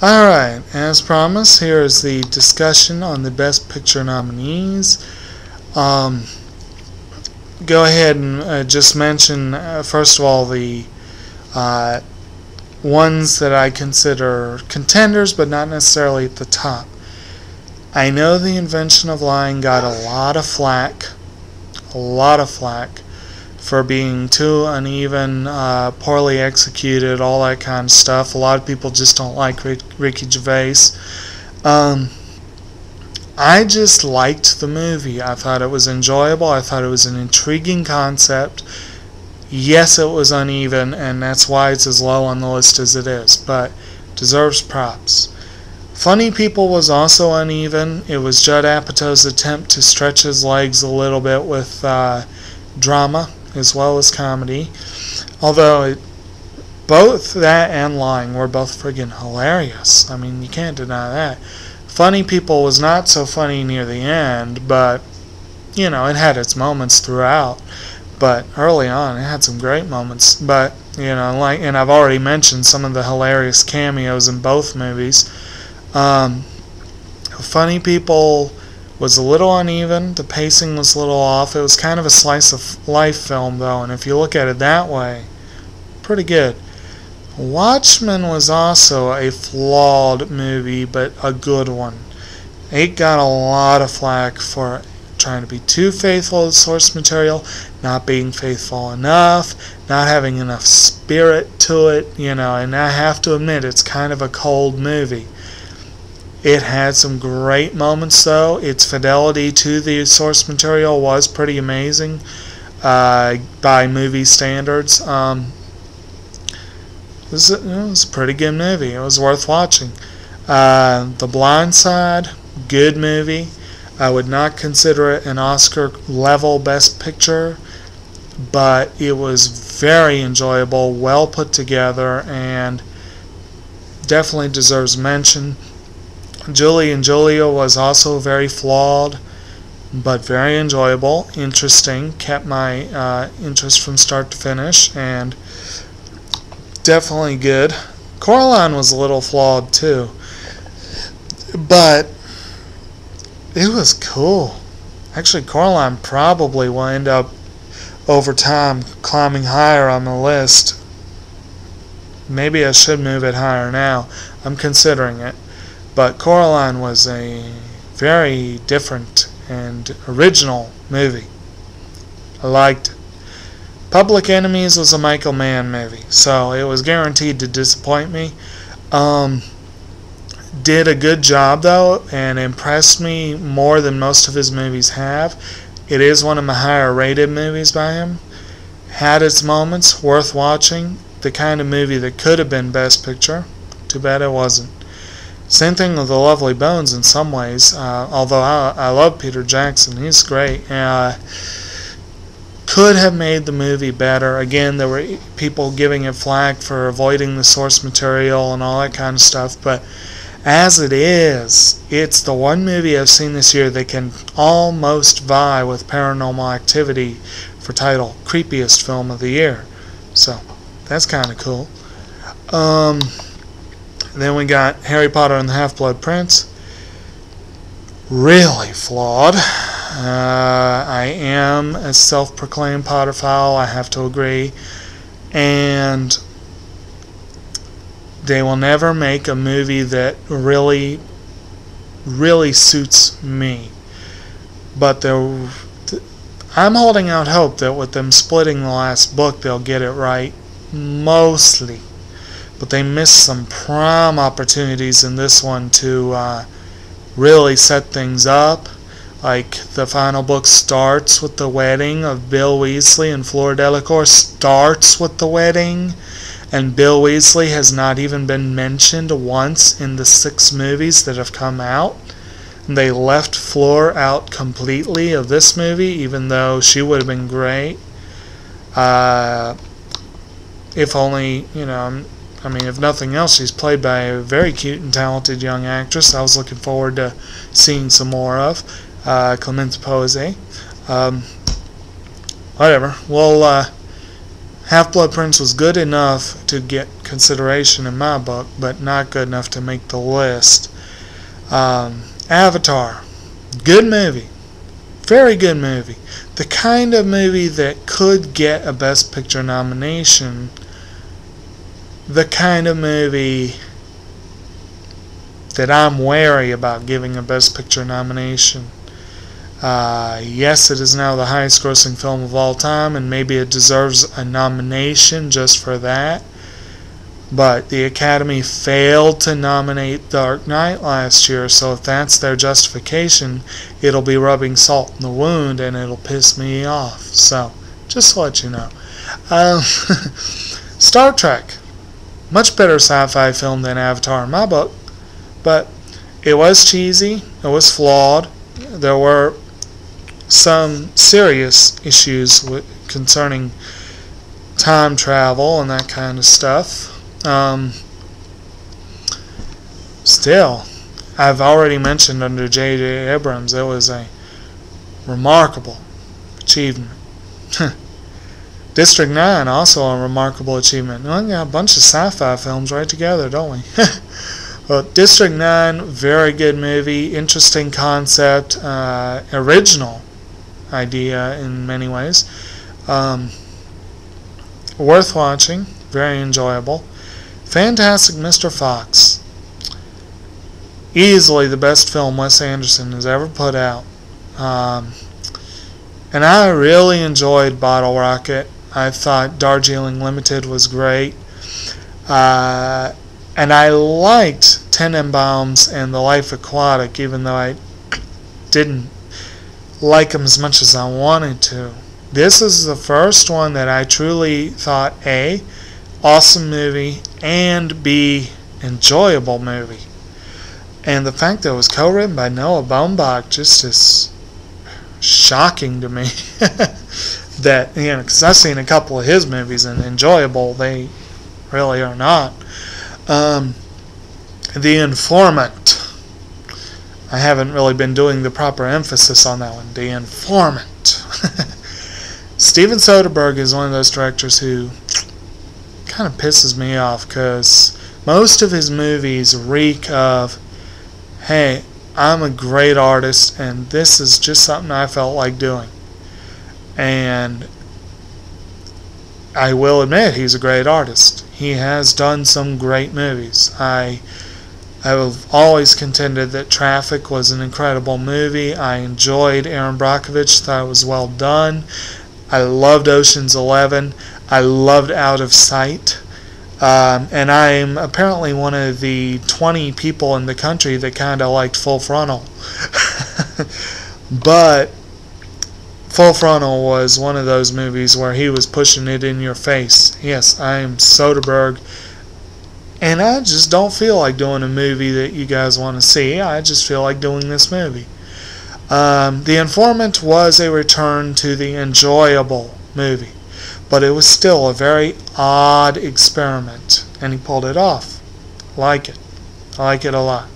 Alright, as promised, here is the discussion on the Best Picture nominees. Go ahead and just mention, first of all, the ones that I consider contenders, but not necessarily at the top. I know The Invention of Lying got a lot of flack for being too uneven, poorly executed, all that kind of stuff. A lot of people just don't like Ricky Gervais. I just liked the movie. I thought it was enjoyable. I thought it was an intriguing concept. Yes, it was uneven, and that's why it's as low on the list as it is, but deserves props. Funny People was also uneven. It was Judd Apatow's attempt to stretch his legs a little bit with drama as well as comedy. Although both that and Lying were both friggin' hilarious. I mean, you can't deny that. Funny People was not so funny near the end, but, you know, it had its moments throughout. But early on, it had some great moments. But, you know, and I've already mentioned some of the hilarious cameos in both movies. Funny People was a little uneven. The pacing was a little off. It was kind of a slice of life film, though, and if you look at it that way, pretty good. Watchmen was also a flawed movie, but a good one. It got a lot of flack for trying to be too faithful to the source material, not being faithful enough, not having enough spirit to it, you know, and I have to admit, it's kind of a cold movie. It had some great moments, though. Its fidelity to the source material was pretty amazing by movie standards. It was a pretty good movie. It was worth watching. The Blind Side, good movie. I would not consider it an Oscar-level Best Picture, but it was very enjoyable, well put together, and definitely deserves mention. Julie and Julia was also very flawed, but very enjoyable, interesting, kept my interest from start to finish, and definitely good. Coraline was a little flawed too, but it was cool. Actually, Coraline probably will end up, over time, climbing higher on the list. Maybe I should move it higher now. I'm considering it. But Coraline was a very different and original movie. I liked it. Public Enemies was a Michael Mann movie, so it was guaranteed to disappoint me. Did a good job, though, and impressed me more than most of his movies have. It is one of my higher rated movies by him. Had its moments, worth watching. The kind of movie that could have been Best Picture. Too bad it wasn't. Same thing with The Lovely Bones in some ways, although I love Peter Jackson. He's great. Could have made the movie better. Again, there were people giving it flack for avoiding the source material and all that kind of stuff, but as it is, it's the one movie I've seen this year that can almost vie with Paranormal Activity for title Creepiest Film of the Year. So, that's kind of cool. Then we got Harry Potter and the Half-Blood Prince. Really flawed. I am a self-proclaimed Potterphile, I have to agree. And they will never make a movie that really suits me. But I'm holding out hope that with them splitting the last book, they'll get it right. Mostly. But they missed some prime opportunities in this one to really set things up. Like, the final book starts with the wedding of Bill Weasley and Fleur Delacour, starts with the wedding, and Bill Weasley has not even been mentioned once in the 6 movies that have come out. And they left Fleur out completely of this movie, even though she would have been great. If only, you know, I mean, if nothing else, she's played by a very cute and talented young actress I was looking forward to seeing some more of, Clemence Posey. Whatever. We'll Half-Blood Prince was good enough to get consideration in my book, but not good enough to make the list. Avatar, good movie, very good movie. The kind of movie that could get a Best Picture nomination. The kind of movie that I'm wary about giving a Best Picture nomination. Yes, it is now the highest grossing film of all time, and maybe it deserves a nomination just for that. But the Academy failed to nominate Dark Knight last year, so if that's their justification, it'll be rubbing salt in the wound and it'll piss me off. So, just to let you know. Star Trek. Much better sci-fi film than Avatar in my book, but it was cheesy, it was flawed. There were some serious issues concerning time travel and that kind of stuff. Still, I've already mentioned under J.J. Abrams, it was a remarkable achievement. District 9, also a remarkable achievement. We got a bunch of sci-fi films right together, don't we? Well, District 9, very good movie, interesting concept, original idea in many ways. Worth watching, very enjoyable. Fantastic Mr. Fox. Easily the best film Wes Anderson has ever put out. And I really enjoyed Bottle Rocket. I thought Darjeeling Limited was great. And I liked Tenenbaums and The Life Aquatic, even though I didn't like them as much as I wanted to. This is the first one that I truly thought, A, awesome movie, and B, enjoyable movie. And the fact that it was co-written by Noah Baumbach just is shocking to me. That, because I've seen a couple of his movies and enjoyable they really are not. The Informant. I haven't really been doing the proper emphasis on that one. The Informant. Steven Soderbergh is one of those directors who kind of pisses me off, because most of his movies reek of, hey, I'm a great artist and this is just something I felt like doing. And I will admit he's a great artist. He has done some great movies. I have always contended that Traffic was an incredible movie. I enjoyed Aaron Brockovich, thought it was well done. I loved Ocean's 11. I loved Out of Sight. And I'm apparently one of the 20 people in the country that kind of liked Full Frontal. But Full Frontal was one of those movies where he was pushing it in your face. Yes, I am Soderbergh, and I just don't feel like doing a movie that you guys want to see. I just feel like doing this movie. The Informant was a return to the enjoyable movie, but it was still a very odd experiment, and he pulled it off. I like it a lot.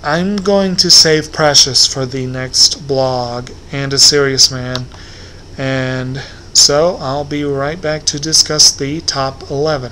I'm going to save Precious for the next blog, and A Serious Man, and so I'll be right back to discuss the top 11.